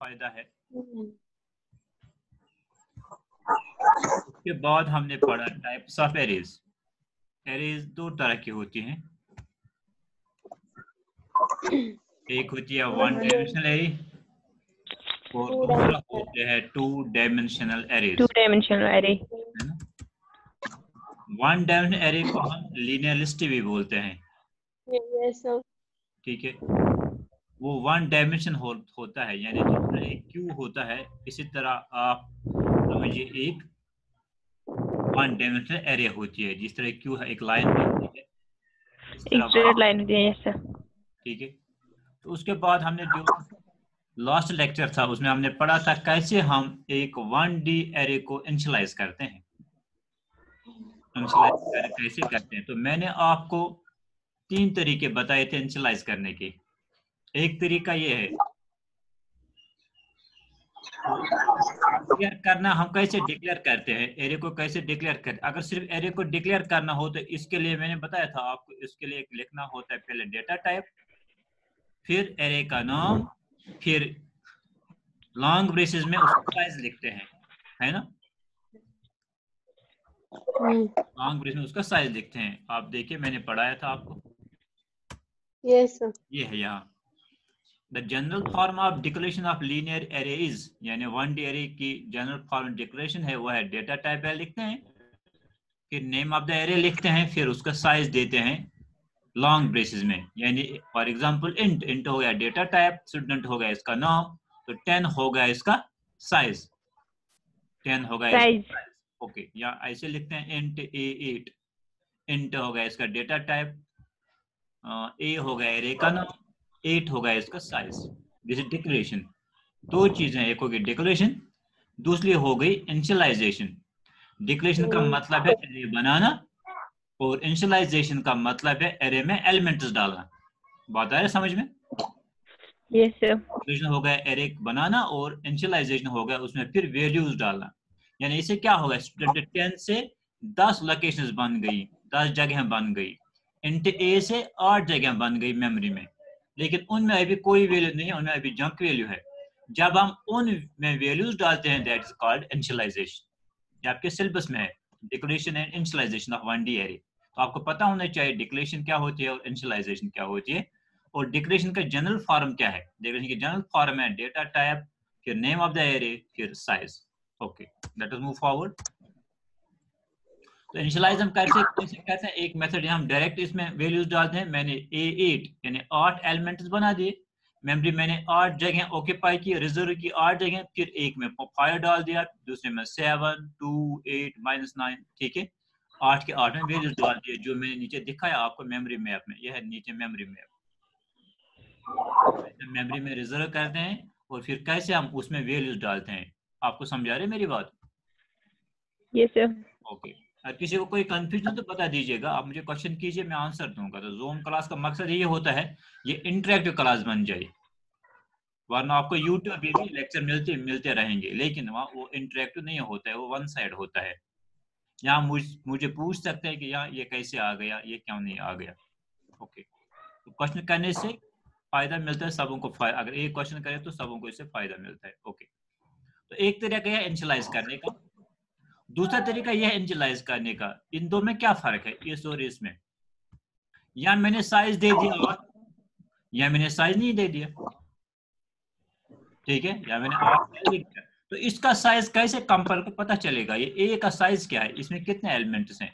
फायदा है। उसके बाद हमने पढ़ा टाइप्स ऑफ एरेज। एरेज दो तरह की होती हैं, एक होती है वन डायमेंशनल एरे और दूसरा होते हैं two dimensional arrays. Two dimensional array, one dimensional array को हम लीनियरिटी भी बोलते हैं, ठीक है। वो वन डायमेंशन होता है, यानी जिस तरह एक क्यू होता है इसी तरह आप समझिए एक वन डायमेंशनल एरे होती है। जिस तरह क्यू है एक लाइन होती है, इस एक तरह स्ट्रेट लाइन होती है। Yes sir. ठीक है। तो उसके बाद हमने जो लास्ट लेक्चर था उसमें हमने पढ़ा था कैसे हम एक 1D एरे को इनिशियलाइज करते हैं। कैसे करते हैं, तो मैंने आपको 3 तरीके बताए थे इनिशियलाइज करने के। एक तरीका ये है डिक्लेयर करना। हम कैसे डिक्लेयर करते हैं एरे को, कैसे डिक्लेयर करते हैं। अगर सिर्फ एरे को डिक्लेयर करना हो तो इसके लिए मैंने बताया था आपको, इसके लिए लिखना होता है पहले डेटा टाइप, फिर एरे का नाम, फिर लॉन्ग ब्रेसेस में उसका साइज लिखते हैं, है ना। लॉन्ग ब्रेस में उसका साइज लिखते हैं। आप देखिए मैंने पढ़ाया था आपको। Yes sir. ये है यहाँ the general form of declaration of linear array is, यानी 1D एरे की जनरल फॉर्म डिक्लेरेशन है वो है डेटा टाइप है लिखते हैं, फिर नेम ऑफ द एरे लिखते हैं, फिर उसका साइज देते हैं लॉन्ग ब्रेसेस में। यानी फॉर एग्जांपल इंट, इंट हो गया डेटा टाइप, स्टूडेंट हो गया इसका नाम, तो 10 हो गया इसका साइज, 10 हो गया साइज। ओके। या ऐसे लिखते हैं इंट A8, इंट हो गया इसका डेटा टाइप, ए हो गया एरे का नाम, 8 हो गया इसका साइज। This is declaration. दो चीजें, एक हो गई डिक्लेरेशन, दूसरी हो गई इनिशियलाइजेशन। डिक्लेरेशन का मतलब है एरे बनाना और इनिशियलाइजेशन का मतलब है एरे में एलिमेंट्स डालना। बात आ रहा है समझ में? Yes sir. डिक्लेरेशन हो गया एरे बनाना और इनिशियलाइजेशन हो गया उसमें फिर वैल्यूज डालना। यानी इससे क्या होगा, स्टूडेंट 10 से 10 लोकेशंस बन गई, 10 जगह बन गई। इंट ए से 8 जगह बन गई मेमोरी में, लेकिन उनमें अभी कोई वैल्यू नहीं है, उनमें अभी जंक वैल्यू है। जब हम उन में वैल्यूज डालते हैं दैट इज कॉल्ड इनिशियलाइजेशन। ये आपके सिलेबस में है, declaration and initialization of 1D array. तो आपको पता होना चाहिए डिक्लेरेशन क्या होती है और इनिशियलाइजेशन क्या होती है, और डिक्लेरेशन का जनरल फॉर्म क्या है। डिक्लेरेशन की जनरल फॉर्म है डेटा टाइप, फिर नेम ऑफ द एरे, फिर size. Okay, let us move forward. तो इनिशियलाइज हम कैसे करते हैं, एक मेथड हम डायरेक्ट इसमें वैल्यूज डालते हैं। मैंने A8 यानी 8 एलिमेंट्स बना दिए, मेमोरी मैंने 8 जगह ऑक्यूपाई की, रिजर्व की 8 जगह, फिर एक में 5 डाल दिया, दूसरे में 7 2 8 -9, ठीक है। 8 के 8 में वैल्यूज डाल दिए जो मैंने नीचे दिखाया आपको मेमोरी मैप में। यह है नीचे मेमोरी मैप। मेमोरी में रिजर्व करते हैं और फिर कैसे हम उसमें वैल्यूज डालते हैं। आपको समझा रहे मेरी बात? Yes sir. ओके। अगर किसी को कोई कंफ्यूजन तो बता दीजिएगा, आप मुझे क्वेश्चन कीजिए, मैं आंसर दूंगा। तो जोन क्लास का मकसद ये होता है ये इंटरेक्टिव क्लास बन जाए, वरना आपको यूट्यूब पे भी लेक्चर मिलते रहेंगे, लेकिन वहाँ वो इंटरेक्टिव नहीं होता है, वो वन साइड होता है। यहाँ मुझे पूछ सकते हैं कि यहाँ ये कैसे आ गया, ये क्यों नहीं आ गया। ओके, तो क्वेश्चन करने से फायदा मिलता है सबों को। अगर एक क्वेश्चन करे तो सबों को इससे फायदा मिलता है। ओके, तो एक तरीका है इनिशियलाइज करने का, दूसरा तरीका यह है इनिशियलाइज करने का। इन दो में क्या फर्क है इस और इसमें? या मैंने साइज दे दिया या मैंने साइज नहीं दे दिया, ठीक है। या मैंने 8 लिख दिया, तो इसका साइज कैसे कंपेयर को पता चलेगा, ये ए का साइज क्या है, इसमें कितने एलिमेंट्स हैं।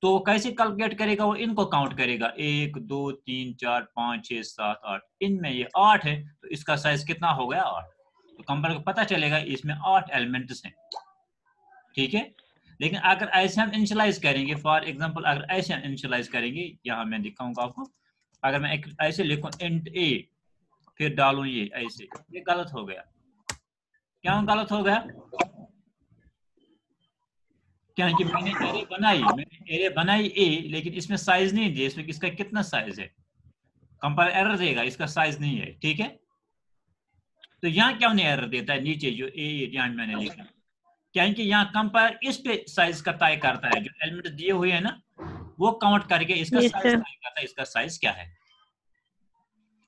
तो कैसे कैलकुलेट करेगा, वो इनको काउंट करेगा, 1 2 3 4 5 6 7 8, इनमें ये 8 है तो इसका साइज कितना हो गया 8। तो कंपेयर को पता चलेगा इसमें 8 एलिमेंट्स हैं, ठीक है। लेकिन अगर ऐसे हम इनिशियलाइज करेंगे, फॉर एग्जांपल अगर ऐसे हम इनिशियलाइज करेंगे, यहाँ मैं दिखाऊंगा आपको। अगर मैं ऐसे लिखूं इंट ए फिर डालूं ये ऐसे, ये गलत हो गया। क्यों गलत हो गया? क्योंकि मैंने एरे बनाई ए, लेकिन इसमें साइज नहीं दिया, इसमें इसका कितना साइज है, कंपाइलर एरर देगा इसका साइज नहीं है, ठीक है। तो यहाँ क्यों नहीं एरर देता है नीचे जो ए यहाँ मैंने लिखा, क्योंकि यहाँ कंपाइलर इस पे साइज का तय करता है, जो एलिमेंट दिए हुए हैं ना वो काउंट करके इसका साइज तय करता है, इसका साइज क्या है।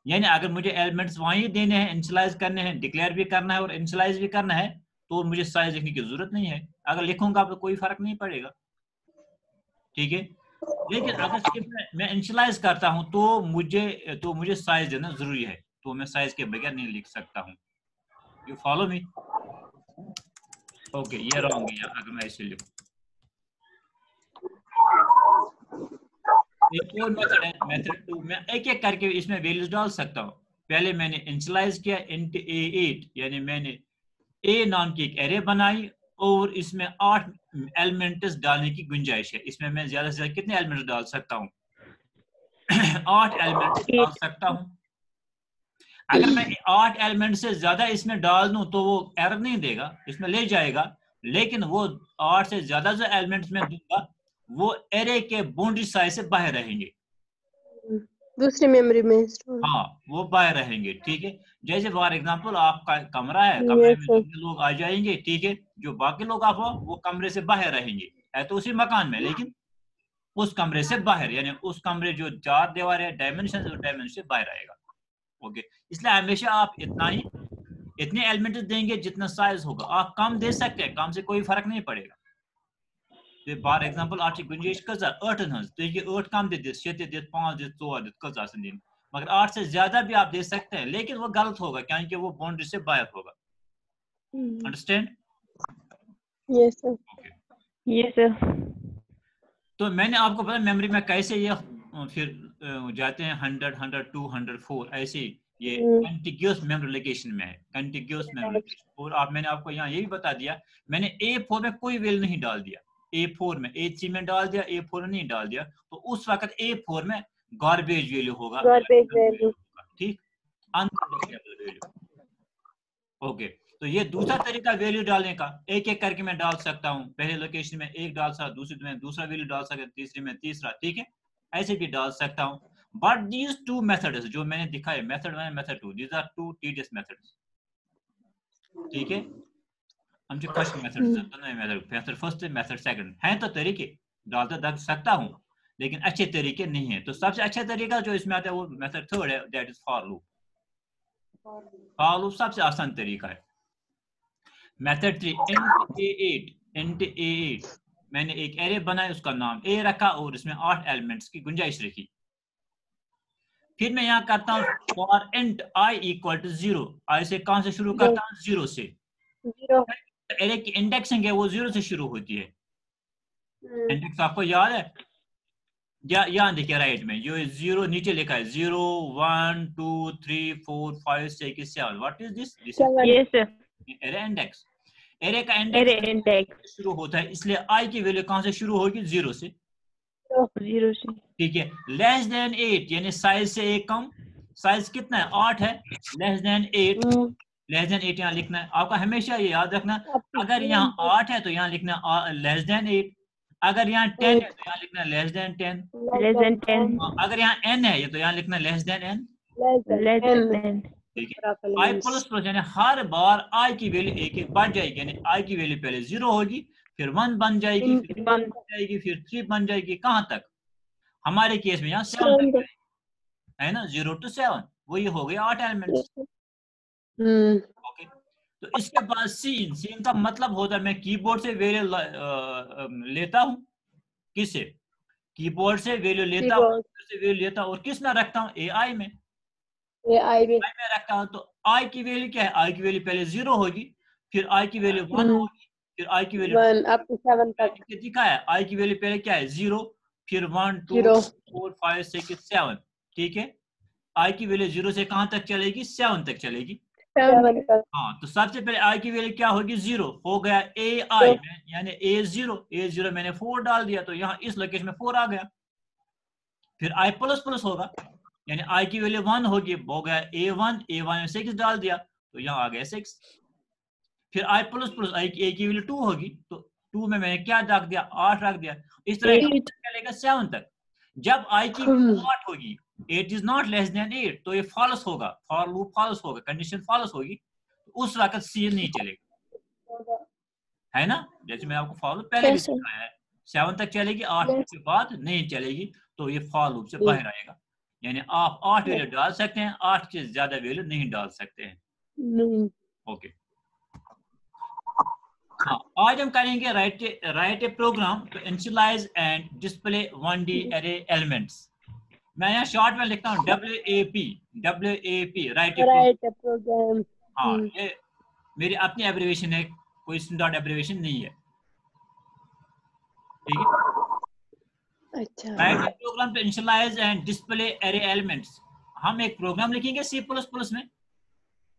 यानी अगर मुझे एलिमेंट्स वहीं देने हैं, इनिशियलाइज करने हैं, डिक्लेयर भी करना है और इनिशियलाइज भी करना है, तो मुझे साइज लिखने की जरूरत नहीं है। अगर लिखूंगा तो कोई फर्क नहीं पड़ेगा, ठीक है। लेकिन अगर सिर्फ मैं इनिशियलाइज करता हूं तो मुझे साइज देना जरूरी है, तो मैं साइज के बगैर नहीं लिख सकता हूं। You follow me? ओके, ये रॉन्ग है अगर मैं ऐसे लिखूं। एक और मेथड है, मेथड 2, मैं एक एक करके इसमें वैल्यूज डाल सकता हूँ। पहले मैंने इनिशियलाइज किया इंट A8, यानी मैंने ए नाम की एक एरे बनाई और इसमें 8 एलिमेंट्स डालने की गुंजाइश है। इसमें मैं ज्यादा से ज्यादा कितने एलिमेंट्स डाल सकता हूँ? 8 एलिमेंट्स डाल सकता हूँ। अगर मैं 8 एलिमेंट से ज्यादा इसमें डाल दूं तो वो एरर नहीं देगा, इसमें ले जाएगा। लेकिन वो 8 से ज्यादा जो एलिमेंट्स में दूंगा वो एरे के बाउंड्री साइज से बाहर रहेंगे। दूसरी मेमोरी में स्टोर। हाँ, वो बाहर रहेंगे, ठीक है। जैसे फॉर एग्जांपल आपका कमरा है, कमरे में जितने लोग आ जाएंगे, ठीक है, जो बाकी लोग आप हो वो कमरे से बाहर रहेंगे, है तो उसी मकान में लेकिन उस कमरे से बाहर, यानी उस कमरे जो 4 दीवार है डायमेंशन से बाहर आएगा। ओके, इसलिए हमेशा आप इतने एलिमेंट देंगे जितना साइज होगा। आप कम दे सकते हैं, कम से कोई फर्क नहीं पड़ेगा। फॉर एग्जांपल आज गुंजाइश कजा 8 हज, तो ये 8 कम दे 7 दे 5 दे 4 दे कजा दिन, मगर 8 से ज्यादा भी आप दे सकते हैं, लेकिन वो गलत होगा क्योंकि वो बाउंड्री से बाहर होगा। Understand? Yes sir. Yes, sir. तो मैंने आपको पता मेमोरी में कैसे ये फिर जाते हैं 100, 102, 104 ऐसे ये कंटिग्यूअस मेमोरी लोकेशन में है, कंटिग्यूअस मेमोरी लोकेशन। और मैंने आपको यहाँ ये भी बता दिया, मैंने A4 में कोई वैल्यू नहीं डाल दिया, A4 में A3 में डाल दिया, A4 में नहीं डाल दिया, तो उस वक्त A4 में गार्बेज वैल्यू होगा, ठीक, अनकंडक्टेबल वैल्यू। ओके, तो ये दूसरा तरीका वैल्यू डालने का, एक एक करके मैं डाल सकता हूँ। पहले लोकेशन में एक डाल सकता, दूसरी में दूसरा वैल्यू डाल सकता, तीसरी में तीसरा, ठीक है, ऐसे भी डाल सकता हूँ। बट दीज 2 मेथड्स जो मैंने दिखाए, method 1 method 2, these are 2 tedious methods, ठीक है। हमसे question method, method first method second हैं तो तरीके डालता दे सकता हूँ, लेकिन अच्छे तरीके नहीं है। तो सबसे अच्छा तरीका जो इसमें आता है वो मेथड थर्ड है, that is for loop. For loop सबसे आसान तरीका है। मेथड 3 int A8, मैंने एक एरे बनाया, उसका नाम A रखा और इसमें 8 एलिमेंट्स की गुंजाइश रखी। फिर मैं यहाँ करता हूँ for int I equal to 0, I से कहां से शुरू करता हूँ? 0 से। एरे की इंडेक्सिंग है वो 0 से शुरू होती है। इंडेक्स आपको याद है? यहाँ देखिए राइट में जो 0 नीचे लिखा है, 0 1 2 3 4 5 6 7, what is this? This is Yes, sir. Array index. Array का Array index शुरू होता है, इसलिए I की वैल्यू कहां से शुरू होगी? 0 से, 0 से। ठीक है। लेस देन 8 यानी साइज से एक कम, साइज कितना है? 8 है। लेस देन 8, लेस देन 8 यहाँ लिखना है। आपका हमेशा ये याद रखना, अगर यहाँ 8 है तो यहाँ लिखना लेस देन 8, अगर यहाँ 10 है तो यहाँ लिखना लेस देन 10, Less than 10. अगर यहाँ n है तो यहाँ लिखना less than n, Less than 10. ठीक है। I प्लस प्लस यानी हर बार I की वैल्यू एक एक बढ़ जाएगी, यानी I की वैल्यू पहले 0 होगी, फिर 1 बन जाएगी, फिर 2 बन जाएगी, फिर 3 बन जाएगी, कहाँ तक? हमारे केस में यहाँ 7 तक जाएगी, है ना, 0 to 7, वही हो गया 8 एलिमेंट्स। ओके, तो इसके बाद सीन का मतलब होता है मैं कीबोर्ड से वैल्यू लेता हूँ, किससे? कीबोर्ड से वैल्यू लेता हूँ, वैल्यू लेता हूँ और किस में रखता हूँ? AI में, AI में रखता हूँ। तो I की वैल्यू क्या है? I की वैल्यू पहले 0 होगी, फिर I की वैल्यू 1 होगी, फिर I की वैल्यू 1 अप टू 7 तक दिखा है। I की वैल्यू पहले क्या है? 0, फिर 1 2 4 5 6 7, ठीक है। I की वैल्यू 0 से कहां तक चलेगी? 7 तक चलेगी। 7 तक। हाँ, तो सबसे पहले I की वैल्यू क्या होगी? 0 हो गया AI में, यानी A0 मैंने 4 डाल दिया तो यहाँ इस लोकेशन में 4 आ गया। फिर I प्लस प्लस होगा, यानी I की वैल्यू 1 होगी, हो गया A1 में 6 डाल दिया तो यहाँ आ गया 6। फिर I प्लस प्लस A की वैल्यू 2 होगी, तो 2 में मैंने क्या रख दिया? 8 रख दिया। इस तरह चलेगा 7 तक। जब I की वैल्यू 8 होगी, 8 इज नॉट लेस देन 8, तो ये फॉल्स होगा, फॉर लूप फॉल्स होगा, कंडीशन फॉल्स होगी, तो उस वक्त सी नहीं चलेगा, है ना। जैसे मैं आपको फॉर लूप पहले भी दिखाया है, 7 तक चलेगी, 8 के बाद नहीं चलेगी, तो ये फॉर लूप से बाहर आएगा। यानी आप 8 वैल्यू डाल सकते हैं, 8 से ज्यादा वैल्यू नहीं डाल सकते हैं। नहीं। ओके हाँ, आज हम करेंगे write a program to initialise and display 1D array elements. मैं यहाँ शॉर्ट में लिखता हूँ WAP राइट ए प्रोग्राम। हाँ, ये मेरी अपनी एब्रिविएशन है, कोई डॉट एब्रिविएशन नहीं है, ठीक है। अच्छा। Write a program to initialise and display array elements. हम एक प्रोग्राम लिखेंगे C++ में,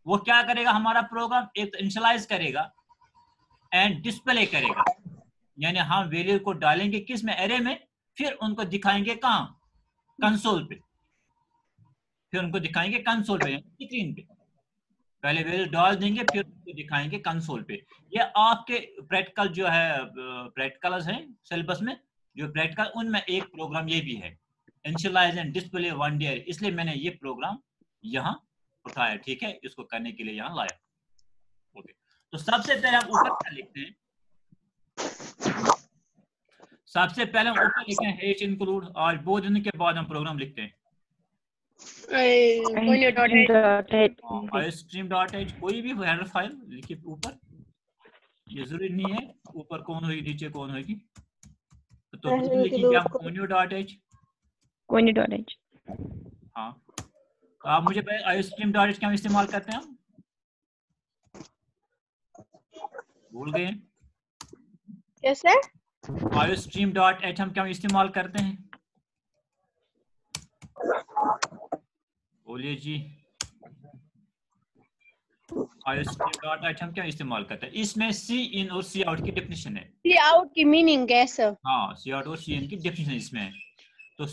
वो क्या करेगा, हमारा प्रोग्राम एक इनिशियलाइज करेगा एंड डिस्प्ले करेगा, यानी हम वैल्यू को डालेंगे किस में, एरे में, फिर उनको दिखाएंगे कहाँ, कंसोल पे, फिर उनको दिखाएंगे कंसोल पे, स्क्रीन पे। पहले वैल्यू डाल देंगे, फिर उनको दिखाएंगे कंसोल पे। ये आपके प्रैक्टिकल जो है, प्रैक्टिकल्स हैं सिलेबस में, जो प्रैक्टिकल, उनमें एक प्रोग्राम ये भी है, initialise and display 1D array. इसलिए मैंने ये प्रोग्राम यहाँ उठाया, ठीक है, इसको करने के लिए यहाँ लाया। ओके, तो सबसे पहले हम ऊपर क्या लिखते हैं, सबसे पहले हम ऊपर लिखते हैं h इंक्लूड। आज बहुत दिन के बाद हम प्रोग्राम लिखते हैं iostream.h, कोई भी हेडर फाइल लिखिए ऊपर, ये जरूरी नहीं है ऊपर कौन होगी नीचे कौन होगी, तो लिखिए आप conio.h। हाँ, तो आप मुझे iostream.h क्या इस्तेमाल करते हैं, हम भूल गए हैं, कैसे iostream.h हम क्या इस्तेमाल करते हैं, बोलिए जी। iostream.h हम क्या इस्तेमाल करते हैं, इसमें सी इन और सी आउट की डेफिनेशन है। सी आउट की मीनिंग है सर? हाँ, सी आउट और सी इन की डेफिनेशन इसमें है। तो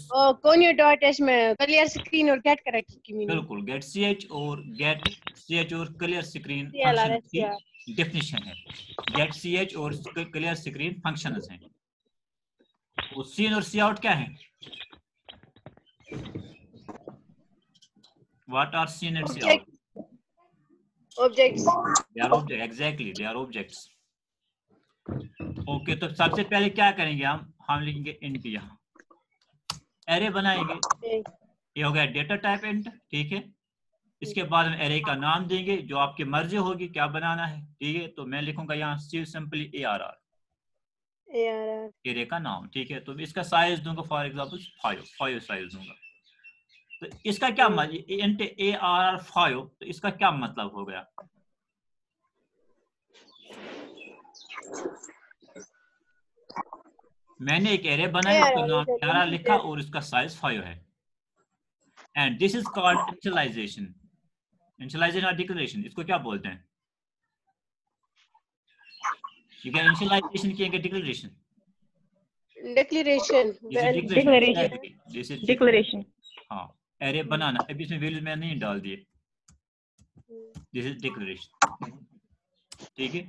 conio.h में क्लियर स्क्रीन और गेट करेक्टर की मीनिंग, बिल्कुल, गेट ch और क्लियर स्क्रीन CLR फंक्शन की डेफिनेशन है। गेट ch और क्लियर स्क्रीन फंक्शंस हैं। तो सी इन और सी आउट क्या है, what are C in and C out? Objects. They are object, exactly, they are objects. Okay, तो सबसे पहले क्या करेंगे, हम लिखेंगे इंट, यहाँ एरे बनाएंगे, ये हो गया डेटा टाइप इंट, ठीक है। इसके बाद हम एरे का नाम देंगे, जो आपकी मर्जी होगी क्या बनाना है, ठीक है। तो मैं लिखूंगा यहाँ सिंपली ARR, एरे का नाम, ठीक है। तो इसका साइज दूंगा फॉर एग्जांपल 5 साइज दूंगा। तो इसका क्या मतलब, इंट ARR 5, तो इसका क्या मतलब हो गया, मैंने एक एरे बनाया, उसका नाम 11 लिखा और इसका साइज 5 है। And this is called initialisation. Initialisation और डिक्लेरेशन, इसको क्या बोलते हैं, ठीक है। इनिशियलाइजेशन की डिक्लेरेशन, डिक्लेरेशन। हाँ, एरे बनाना, अभी इसमें वैल्यू मैं नहीं डाल दिए, दिस इज डिक्लेरेशन, ठीक है।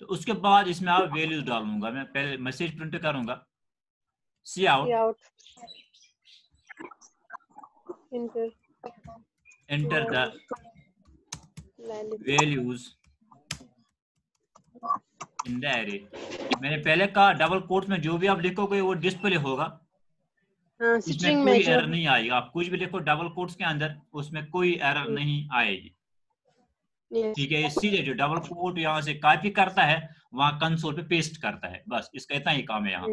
तो उसके बाद इसमें आप वैल्यूज डालूंगा, मैं पहले मैसेज प्रिंट करूंगा, cout enter the values in the array. मैंने पहले कहा डबल कोट्स में जो भी आप लिखोगे वो डिस्प्ले होगा, इसमें कोई एरर नहीं आएगी। आप कुछ भी लिखो डबल कोट्स के अंदर, उसमें कोई एरर नहीं आएगी, ठीक है। ये सीधे जो डबल कोट यहाँ से कॉपी करता है वहां कंसोल पे पेस्ट करता है, बस इसका इतना ही काम है यहाँ।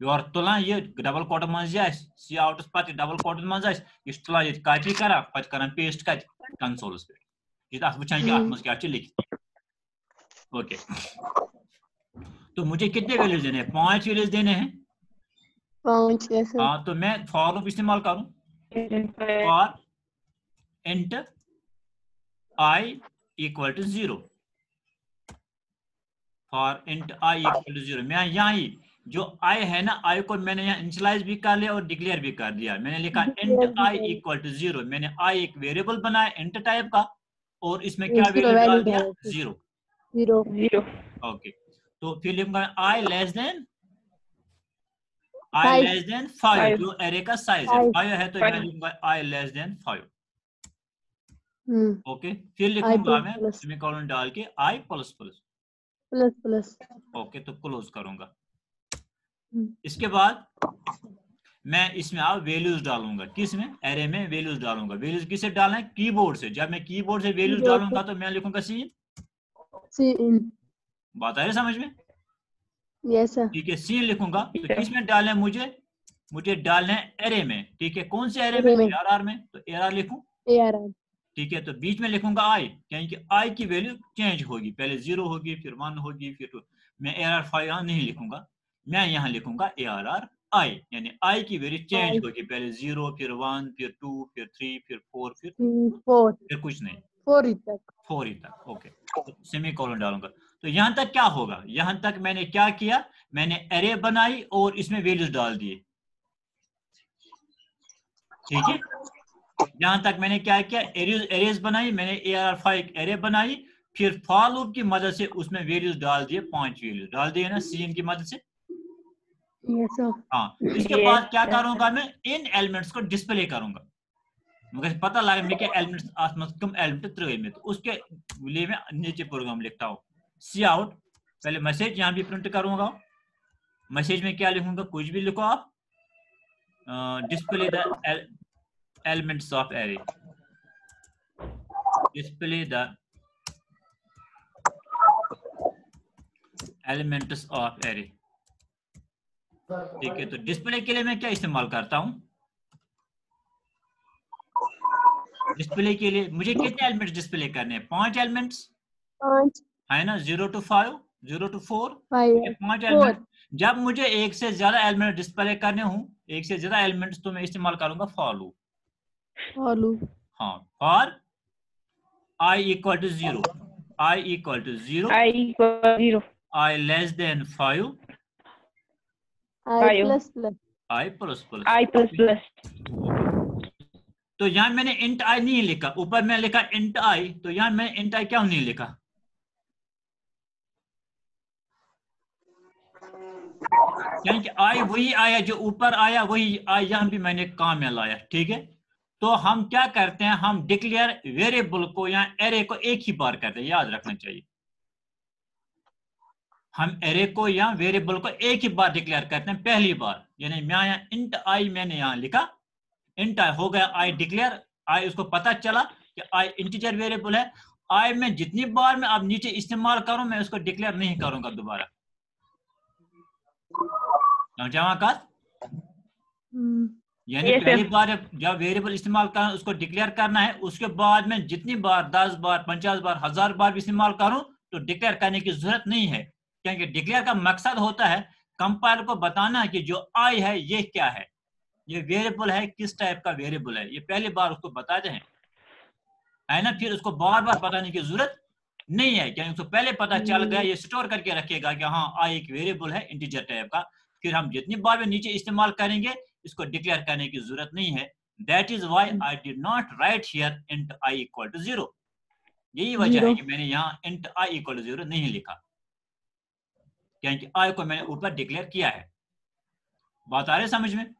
और तुलान ये डबल कोट मज सी आउट पे डबल कोट मज तुलान ये कॉपी करा पे कर पेस्ट कत कंसोलस पे, ये वुचान कि अत क्या लिखित। ओके, तो मुझे कितने वैल्यूज देने हैं, 5 वैल्यूज देने हैं। 5। हाँ, तो मैं फॉर लूप इस्तेमाल करूं, for int I equal to 0, for int I equal to 0। मैं यहाँ ही जो I है ना, I को मैंने यहाँ इनिशियलाइज भी कर लिया और डिक्लेयर भी कर दिया। मैंने लिखा इंट I इक्वल टू 0, मैंने I एक वेरिएबल बनाया इंट टाइप का, और इसमें क्या वैल्यू डाल दिया, 0। ओके, तो फिर लिखूंगा I लेस देन 5, जो एरे का साइज है 5 है, तो मैं लिखूंगा I लेस देन 5। ओके, फिर लिखूंगा मैं सेमीकोलन डाल के I प्लस प्लस। ओके, तो क्लोज करूंगा। इसके बाद मैं इसमें आप वैल्यूज डालूंगा, किस में, एरे में वैल्यूज डालूंगा। वैल्यूज किसे डालना है, कीबोर्ड से। जब मैं कीबोर्ड से वैल्यूज डालूंगा तो मैं लिखूंगा सीन। बात आ रही समझ में? Yes sir. ठीक है, सीन लिखूंगा। तो Yes, sir. किस में डालना है मुझे डालना है एरे में। ठीक है, कौन से एरे Array में, में। ARR में। तो ARR लिखूं। ARR। ठीक है, तो बीच में लिखूंगा आई, क्योंकि आई की वैल्यू चेंज होगी, पहले 0 होगी, फिर 1 होगी, फिर 2। मैं ARR 5 यहाँ नहीं लिखूंगा, मैं यहाँ लिखूंगा ARR आई, यानी आई की वैल्यू चेंज होगी, पहले 0, फिर 1, फिर 2, फिर 3, फिर 4, 4 फिर कुछ नहीं, 4 तक। 4 ही तक। ओके, तो सेमी कॉलन डालूंगा। तो यहाँ तक क्या होगा, यहाँ तक मैंने क्या किया, मैंने एरे बनाई और इसमें वैल्यूज डाल दिए। ठीक है, यहाँ तक मैंने क्या किया, एरेज बनाई, मैंने ARR5 एरे बनाई, फिर फॉर लूप की मदद से उसमें वैल्यूज डाल दिए, 5 वैल्यूज डाल दिए ना सीन की मदद से। Yes sir. हाँ, इसके Yes, बाद क्या sir. करूंगा, मैं इन एलिमेंट्स को डिस्प्ले करूंगा। मुझे पता लगा मैं क्या एलिमेंट्स आसपास कम एलिमेंट त्रे में, तो उसके लिए मैं नीचे प्रोग्राम लिखता हूँ, सी आउट। पहले मैसेज यहाँ भी प्रिंट करूंगा। मैसेज में क्या लिखूंगा, कुछ भी लिखो आप, display the elements of array, display the elements of array. ठीक है, तो डिस्प्ले के लिए मैं क्या इस्तेमाल करता हूं, डिस्प्ले के लिए मुझे कितने एलिमेंट्स डिस्प्ले करने हैं, 5 एलिमेंट्स 5 है ना, 0 to 5, 0 to 4, 5 5 4। एलिमेंट। जब मुझे एक से ज्यादा एलिमेंट डिस्प्ले करने हों, एक से ज्यादा एलिमेंट्स, तो मैं इस्तेमाल करूंगा फॉर लूप। और लूप। हाँ, for I equal to 0, I equal to 0, I equal 0. I less than 5, I Five. Plus plus. I plus plus। I plus plus. तो यहाँ मैंने int I नहीं लिखा, ऊपर मैं लिखा int I, तो यहाँ मैं int I क्यों नहीं लिखा, क्योंकि I वही आया जो ऊपर आया, वही I यहाँ भी मैंने काम में लाया। ठीक है, तो हम क्या करते हैं, हम डिक्लेयर वेरिएबल को या एरे को एक ही बार करते हैं, याद रखना चाहिए। हम एरे को या वेरिएबल को एक ही बार डिक्लेयर करते हैं, पहली बार। यानी मैं यहाँ इंट आई मैंने यहाँ लिखा, इंट आई हो गया, आई डिक्लेयर, आई उसको पता चला कि आई इंटीजर वेरिएबल है। आई में जितनी बार मैं अब नीचे इस्तेमाल करूं, मैं उसको डिक्लेयर नहीं करूंगा दोबारा। जमा कर, यानी पहली बार जब वेरिएबल इस्तेमाल करना, उसको डिक्लेयर करना है, उसके बाद में जितनी बार 10 बार 50 बार 1000 बार भी इस्तेमाल करूं तो डिक्लेयर करने की जरूरत नहीं है, क्योंकि डिक्लेयर का मकसद होता है कंपाइलर को बताना कि जो आई है ये क्या है, ये वेरिएबल है, किस टाइप का वेरिएबल है, ये पहली बार उसको बताते हैं, है ना। फिर उसको बार बार बताने की जरूरत नहीं है, क्योंकि उसको पहले पता चल गया, ये स्टोर करके रखेगा कि हाँ आई एक वेरिएबल है इंटीजर टाइप का। फिर हम जितनी बार भी नीचे इस्तेमाल करेंगे, इसको डिक्लेयर करने की जरूरत नहीं है। That is why I did not write here int I equal to 0। यही वजह है कि मैंने यहाँ इंट आई इक्वल टू 0 नहीं लिखा, क्योंकि आई को मैंने ऊपर डिक्लेयर किया है। बात आ रही है समझ में?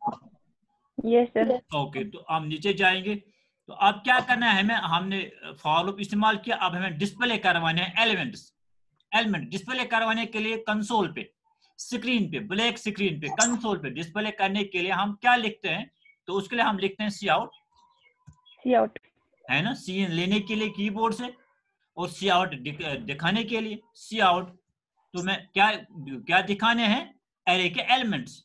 Yes, sir. ओके, तो हम नीचे जाएंगे। तो अब क्या करना है हमें, हमने फॉर लूप इस्तेमाल किया, अब हमें डिस्प्ले करवाने हैं एलिमेंट डिस्प्ले करवाने के लिए कंसोल पे, स्क्रीन पे, ब्लैक स्क्रीन पे, कंसोल पे डिस्प्ले करने के लिए हम क्या लिखते हैं, तो उसके लिए हम लिखते हैं सी आउट, है ना, सी लेने के लिए कीबोर्ड से, और सी आउट दिखाने के लिए सी आउट। तो मैं क्या दिखाने हैं, एरे के एलिमेंट्स,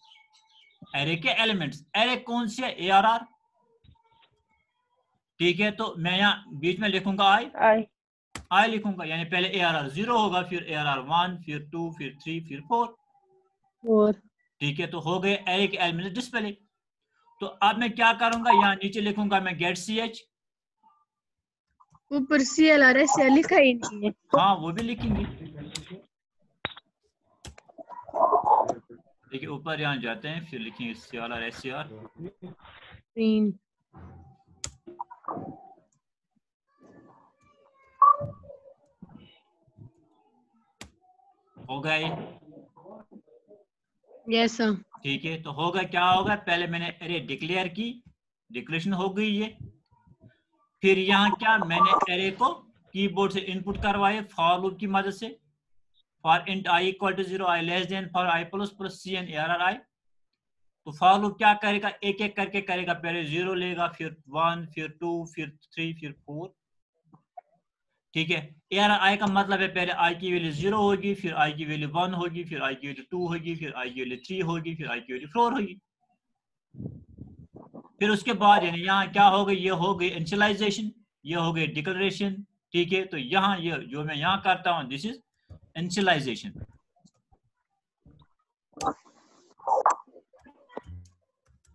एरे कौन से, ARR। ठीक है, तो मैं यहाँ बीच में लिखूंगा आई लिखूंगा, यानी पहले ARR 0 होगा, फिर ARR 1, फिर 2, फिर 3, फिर 4। ठीक है, तो हो गए एरे के एलिमेंट डिस्प्ले। तो अब मैं क्या करूंगा, यहाँ नीचे लिखूंगा मैं गेट CH, ऊपर CL आ रहा है, CL लिखा ही नहीं है। हाँ वो भी लिखेंगे। देखिए ऊपर यहाँ जाते हैं, फिर लिखेंगे CR SCR। हो गए, यस सर। ठीक है, तो होगा क्या होगा, पहले मैंने एरे डिक्लेयर की, डिक्लेरेशन हो गई ये। फिर यहाँ क्या, मैंने एरे को कीबोर्ड से इनपुट करवाए फॉर लूप की मदद से, for int I equal to 0, I less than, for I plus plus C in ARR I. तो फॉर लूप क्या करेगा, एक एक करके करेगा, पहले 0 लेगा, फिर 1, फिर 2, फिर 3, फिर 4। ठीक है, ARI का मतलब है पहले i की वैल्यू 0 होगी, फिर i की वैल्यू 1 होगी, फिर i की वैल्यू 2 होगी, फिर i की वैल्यू 3 होगी, फिर i की वैल्यू 4 होगी। फिर उसके बाद यानी यहाँ क्या हो गई, ये हो गई इनिशियलाइजेशन, ये हो गई डिक्लेरेशन। ठीक है, तो यहाँ ये जो मैं यहाँ करता हूँ, दिस इज इनिशियलाइजेशन।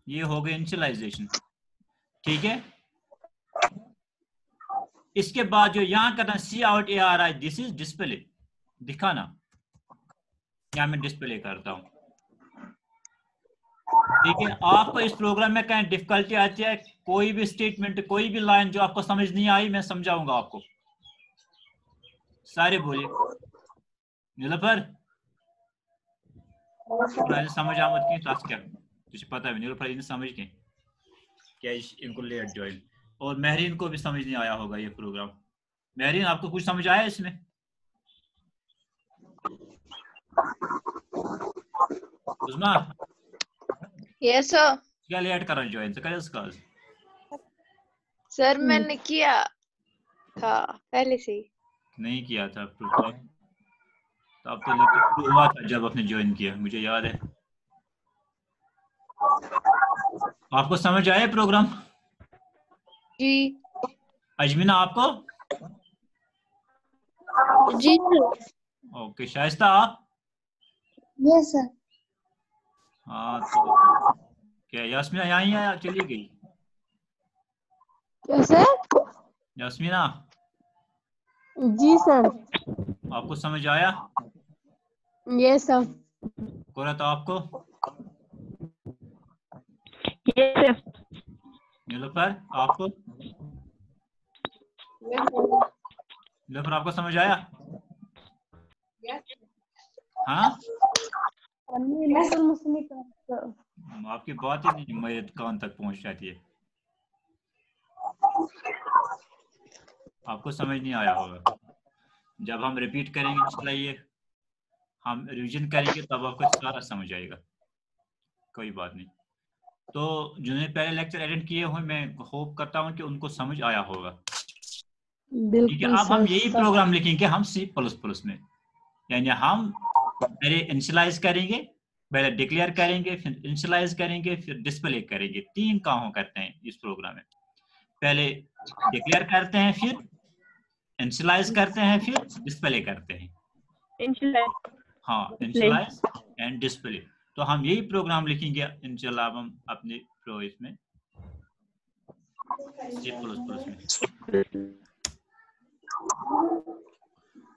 ये हो गई इनिशियलाइजेशन। ठीक है, इसके बाद जो यहाँ करना cout ARI, this is display, दिखाना। यहाँ मैं डिस्प्ले करता हूँ। ठीक है, आपको इस प्रोग्राम में कहीं डिफिकल्टी आती है, कोई भी स्टेटमेंट, कोई भी लाइन जो आपको समझ नहीं आई, मैं समझाऊंगा आपको। सारे बोलिए। नीलोफर समझ आमद की तस क्या तुझे पता है, नीलोफर इन समझ के क्या इनको लेट ज्वाइन, और महरीन को भी समझ नहीं आया होगा ये प्रोग्राम। महरीन, आपको कुछ समझ आया इसमें? उस्मा, यस सर। क्या लेट कर ज्वाइन से करें इसका? सर मैंने किया था पहले से ही। नहीं किया था प्रोग्राम, तो अब तो लेक्चर हुआ था जब आपने ज्वाइन किया, मुझे याद है। आपको समझ आया प्रोग्राम? जी अजमीना आपको? जी सर। ओके, शाइस्ता आप? Yes sir. हाँ, तो क्या यास्मीना यहाँ ही है या चली गई? क्या सर? यास्मीना, जी सर। आपको समझ आया? Yes sir. कुरत आपको? Yes sir. नीलोफर आपको? नीलोफर आपको समझ आया? हाँ, आपकी बात ही नहीं मेरे कान तक पहुंच जाती है, आपको समझ नहीं आया होगा। जब हम रिपीट करेंगे इंशाल्लाह, ये हम रिवीजन करेंगे, तब आपको सारा समझ आएगा। कोई बात नहीं। तो जिन्होंने पहले लेक्चर अटेंड किए हुए, मैं होप करता हूँ कि उनको समझ आया होगा। ठीक है, अब हम यही प्रोग्राम लिखेंगे हम C++ में, यानी हम पहले इनिशियलाइज करेंगे, पहले डिक्लेयर करेंगे, फिर इनिशियलाइज करेंगे, फिर डिस्प्ले करेंगे। 3 काम करते हैं इस प्रोग्राम में। पहले डिक्लेयर करते हैं, फिर इनिशियलाइज करते हैं, फिर डिस्प्ले करते हैं। हाँ, इनिशियलाइज एंड डिस्प्ले। तो हम यही प्रोग्राम लिखेंगे इंशाल्लाह हम अपने प्रो इसमें C++ में।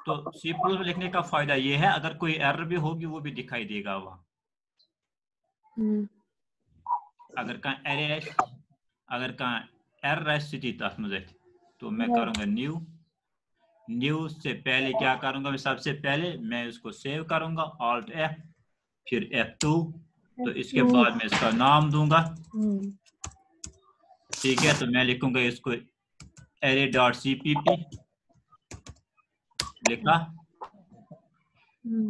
तो C++ में लिखने का फायदा ये है, अगर कोई एरर भी होगी वो भी दिखाई देगा वहां। अगर कहाँ एरे, अगर कहाँ एरर स्थिति तथ मज, तो मैं करूंगा न्यू से पहले क्या करूंगा, मैं सबसे पहले मैं इसको सेव करूंगा, Alt F, फिर F2, तो इसके बाद मैं इसका नाम दूंगा। ठीक है, तो मैं लिखूंगा इसको array.cpp, लिखा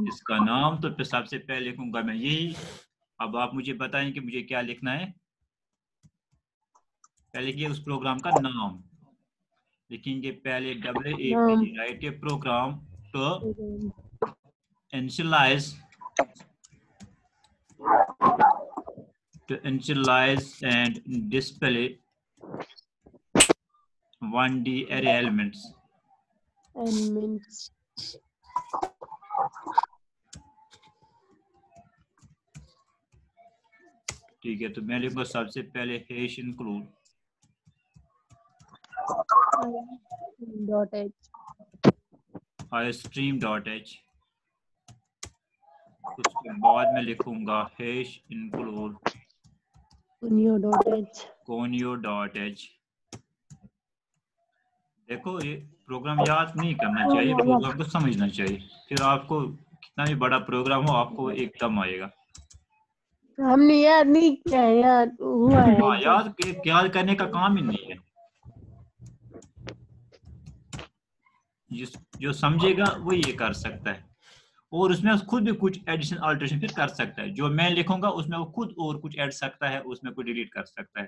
इसका नाम, तो फिर सबसे पहले लिखूंगा मैं यही। अब आप मुझे बताएं कि मुझे क्या लिखना है। पहले कि उस प्रोग्राम का नाम लिखेंगे, पहले WAP write a program to initialise and display 1D array elements. ठीक है, तो मैं लिखूंगा सबसे पहले हैश इंक्लूड istream.h, उसके बाद मैं लिखूंगा हैश इंक्लूड conio.h। देखो, ये प्रोग्राम याद नहीं करना चाहिए, प्रोग्राम को समझना चाहिए, फिर आपको कितना भी बड़ा प्रोग्राम हो आपको एकदम आएगा। हमने याद नहीं किया है, याद हुआ है। हाँ, याद करने का काम ही नहीं है। जो समझेगा वो ये कर सकता है, और उसमें खुद भी कुछ एडिशन अल्टरेशन फिर कर सकता है। जो मैं लिखूंगा उसमें वो खुद और कुछ ऐड सकता है, उसमें कुछ डिलीट कर सकता है।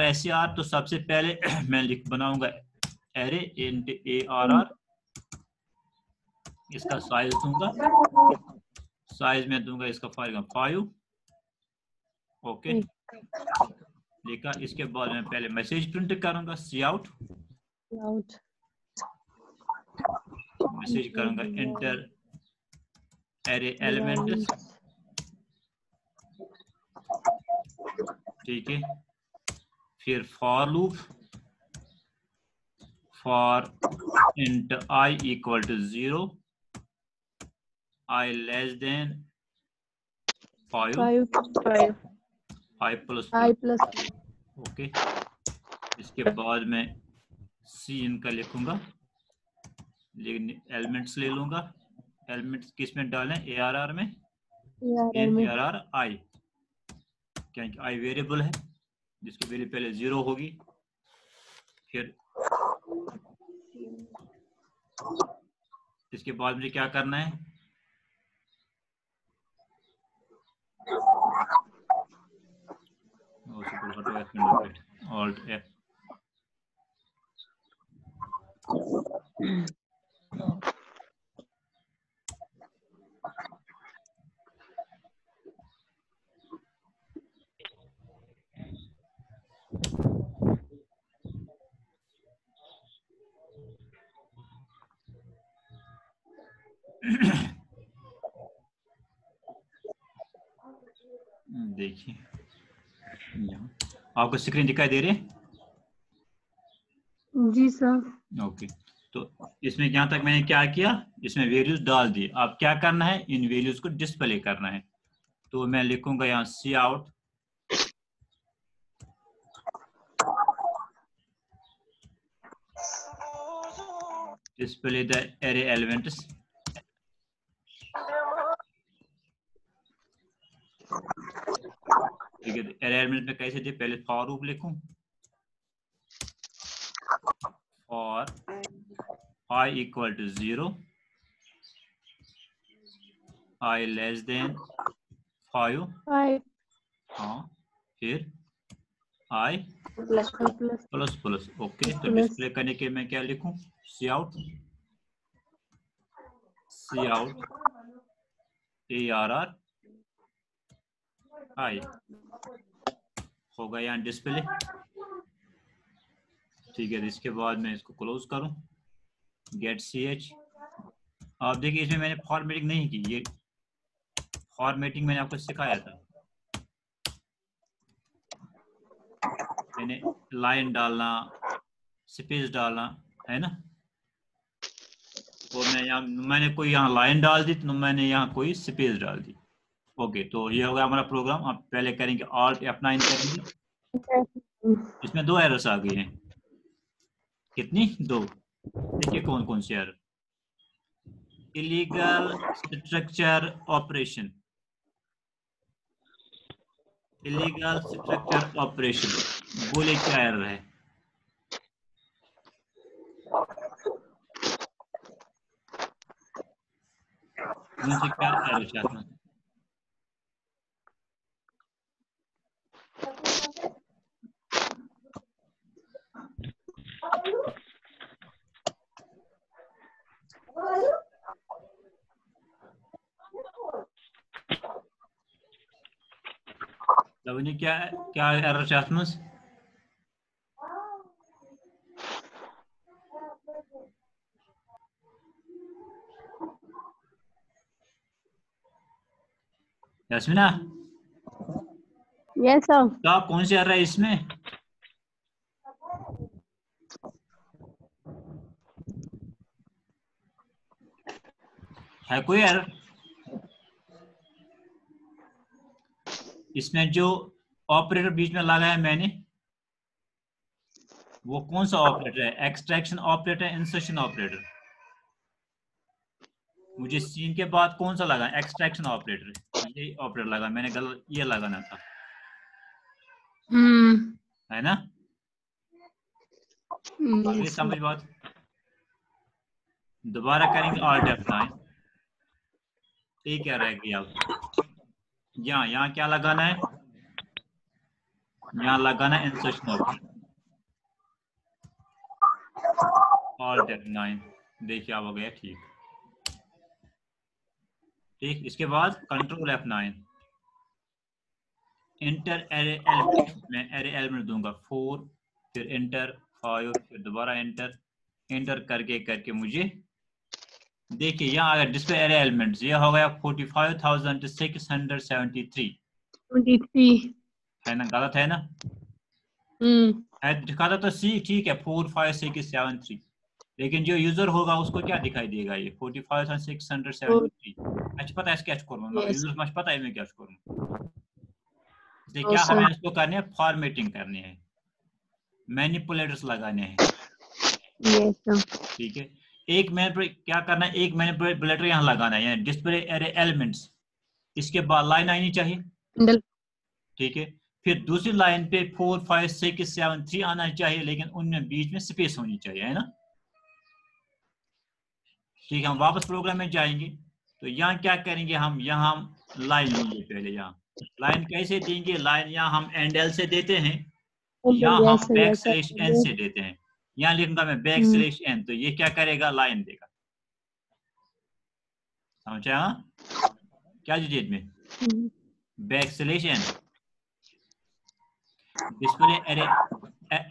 SCR तो सबसे पहले मैं बनाऊंगा एरे इंट ARR, इसका साइज दूंगा, साइज में दूंगा इसका 5। ओके देखा। इसके बाद मैं पहले मैसेज प्रिंट करूंगा cout, मैसेज करूंगा इंटर एरे एलिमेंट्स, ठीक है। फिर for loop for int I equal to 0, I less than 5 plus. Okay इसके बाद मैं C इनका लिखूंगा, लेकिन एलिमेंट्स ले लूंगा। एलिमेंट्स किस में डालें? ARR में, ARR I, क्योंकि I वेरिएबल है जिसकी वैल्यू पहले 0 होगी। फिर इसके बाद मुझे क्या करना है? Alt F, देखिए यहाँ आपको स्क्रीन दिखाई दे रही है? जी सर। ओके तो इसमें यहाँ तक मैंने क्या किया, इसमें वैल्यूज डाल दिए। अब क्या करना है? इन वैल्यूज को डिस्प्ले करना है। तो मैं लिखूंगा यहाँ cout display the array elements. ठीक है, एरे एलिमेंट में कैसे दे? पहले फॉर लूप लिखूं, for I equal to 0, I less than 5, हाँ, फिर I प्लस। ओके तो डिस्प्ले करने के मैं क्या लिखूं? cout ARR I होगा यहाँ डिस्प्ले। ठीक है, इसके बाद मैं इसको क्लोज करूं, गेट ch। आप देखिए इसमें मैंने फॉर्मेटिंग नहीं की, ये फॉर्मेटिंग मैंने आपको सिखाया था। मैंने लाइन डालना, स्पेस डालना है ना, और मैंने कोई यहाँ लाइन डाल दी तो मैंने यहाँ कोई स्पेस डाल दी। ओके तो ये होगा हमारा प्रोग्राम। आप पहले करेंगे Alt F9 करेंगे। इसमें 2 एरर्स आ गई हैं। कितनी? 2। देखिए कौन कौन सी error? Illegal structure operation, illegal structure operation बोले क्या एरर है? मुझे क्या एरर चाहता हूँ? क्या एरर चाहता हूँ? Yasmina, yes sir. क्या कौन सी एरर है इसमें? है कोई एरर इसमें? जो ऑपरेटर बीच में लगाया मैंने वो कौन सा ऑपरेटर है? Extraction operator, insertion operator? मुझे सीन के बाद कौन सा लगा? एक्सट्रैक्शन ऑपरेटर, ये ऑपरेटर लगा मैंने, गलत ये लगाना था, है ना? आगे समझ बात? दोबारा करेंगे Alt F9, ये क्या रह गया? यहाँ क्या लगाना है? यहाँ लगाना है इंसर्शन ऑप्शन, ऑल्ट F9। देखिए अब हो गया ठीक। इसके बाद control F9, inter array element. मैं एरे एलिमेंट दूंगा 4, फिर इंटर 5, फिर दोबारा इंटर करके मुझे देखिए यहाँ आया डिस्प्ले एरे एलिमेंट्स, ये हो गया 45,673 है ना? गलत है ना? दिखाता तो सी ठीक है 45673, लेकिन जो यूजर होगा उसको क्या दिखाई देगा? ये 45,673। अच्छा पता है स्केच करूँ यूजर मच पता है मैं क्या करूँ, इसलिए क्या हमें इसको करने है? फॉर्मेटिंग करनी है, मैनिपुलेटर्स लगाने हैं। ठीक है, एक मैनिपुलेटर क्या करना है? एक मैनिपुलेटर यहाँ लगाना है, यानी डिस्प्ले एरे एलिमेंट्स। इसके बाद लाइन आनी चाहिए, ठीक है। फिर दूसरी लाइन पे 4 5 6 7 3 आना चाहिए, लेकिन उनमें बीच में स्पेस होनी चाहिए, है ना? ठीक है, हम वापस प्रोग्राम में जाएंगे तो यहाँ क्या करेंगे? हम यहाँ लाइन लेंगे पहले। यहाँ लाइन कैसे देंगे? लाइन यहाँ हम एंड एल से देते हैं, यहाँ हम बैक स्लैश एन से देते हैं। यहाँ लिखूंगा मैं बैक स्लैश एन, तो ये क्या करेगा? लाइन देगा। समझा? क्या डिजिट में back slash N display array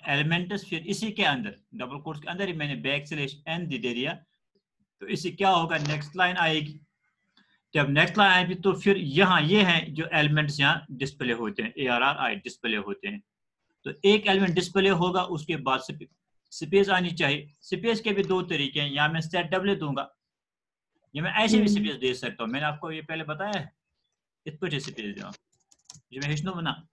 elements, फिर इसी के अंदर डबल कोट्स के अंदर ही मैंने बैक स्लैश एन दे दिया। तो इससे क्या होगा? नेक्स्ट लाइन आएगी। जब नेक्स्ट लाइन आएगी तो फिर यहाँ ये हैं जो एलिमेंट्स यहाँ डिस्प्ले होते हैं, ARRI डिस्प्ले होते हैं। तो एक एलिमेंट डिस्प्ले होगा, उसके बाद स्पेस आनी चाहिए। स्पेस के भी दो तरीके हैं, यहाँ मैं सेट डब्ल्यू दूंगा, ये मैं ऐसे भी स्पेस दे सकता हूँ, मैंने आपको ये पहले बताया है। इस पर स्पेस दूंगा, जो मैं हिस्नो बना,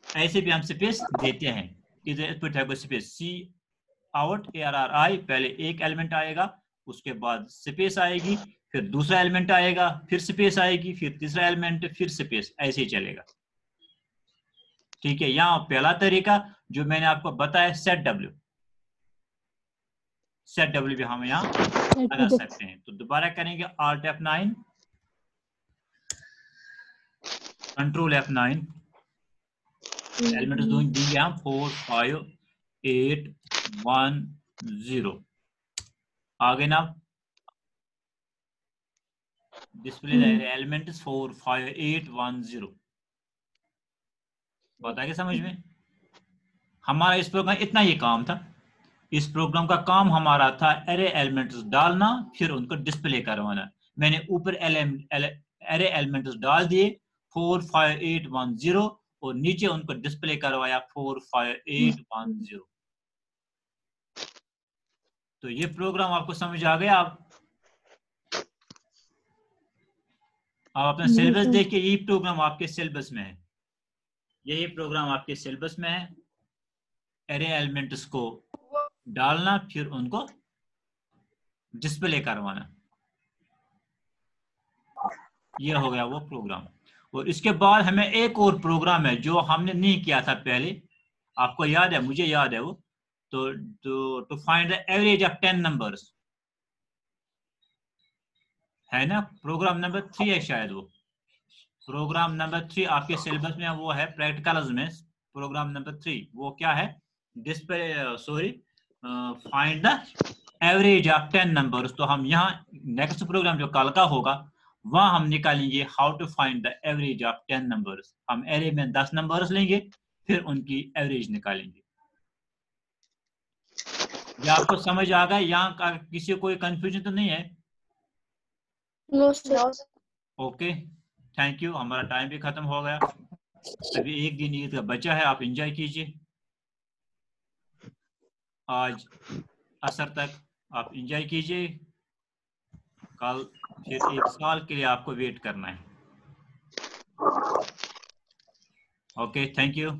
ऐसे भी हम स्पेस देते हैं। इधर स्पेस सी आउट ARRI, पहले एक एलिमेंट आएगा, उसके बाद स्पेस आएगी, फिर दूसरा एलिमेंट आएगा, फिर स्पेस आएगी, फिर तीसरा एलिमेंट, फिर स्पेस, ऐसे ही चलेगा। ठीक है, यहाँ पहला तरीका जो मैंने आपको बताया सेट डब्ल्यू भी हम यहाँ लगा सकते हैं। तो दोबारा करेंगे Alt F9, control F9, elements देंगे हम 4 5 8 1 0। आगे ना डिस्प्ले एलिमेंट्स 4 5 8 1 0। बता के समझ में? हमारा इस प्रोग्राम इतना ही काम था। इस प्रोग्राम का काम हमारा था एरे एलिमेंट्स डालना, फिर उनको डिस्प्ले करवाना। मैंने ऊपर एरे एलिमेंट्स डाल दिए 4 5 8 1 0, और नीचे उनको डिस्प्ले करवाया 4 5 8 1 0। तो ये प्रोग्राम आपको समझ आ गया? आप अपना सिलेबस देखिए, यही प्रोग्राम आपके सिलेबस में है, यही प्रोग्राम आपके सिलेबस में है। एरे एलिमेंट्स को डालना, फिर उनको डिस्प्ले करवाना, ये हो गया वो प्रोग्राम। और इसके बाद हमें एक और प्रोग्राम है जो हमने नहीं किया था पहले, आपको याद है? मुझे याद है वो। तो find the average of 10 numbers, है ना? प्रोग्राम नंबर 3 है शायद वो। प्रोग्राम नंबर 3 आपके सिलेबस में वो है, प्रैक्टिकल्स में प्रोग्राम नंबर 3 वो क्या है? Find the average of 10 numbers. तो हम यहाँ नेक्स्ट प्रोग्राम जो कल का होगा वहां हम निकालेंगे how to find the average of 10 numbers. हम एरे में 10 नंबर्स लेंगे, फिर उनकी एवरेज निकालेंगे। ये आपको समझ आ गया? यहाँ का किसी को कोई कंफ्यूजन तो नहीं है? No sir. Okay, thank you. हमारा टाइम भी खत्म हो गया, अभी एक दिन ईद का बचा है, आप एंजॉय कीजिए। आज असर तक आप एंजॉय कीजिए, कल फिर एक साल के लिए आपको वेट करना है। Okay, thank you.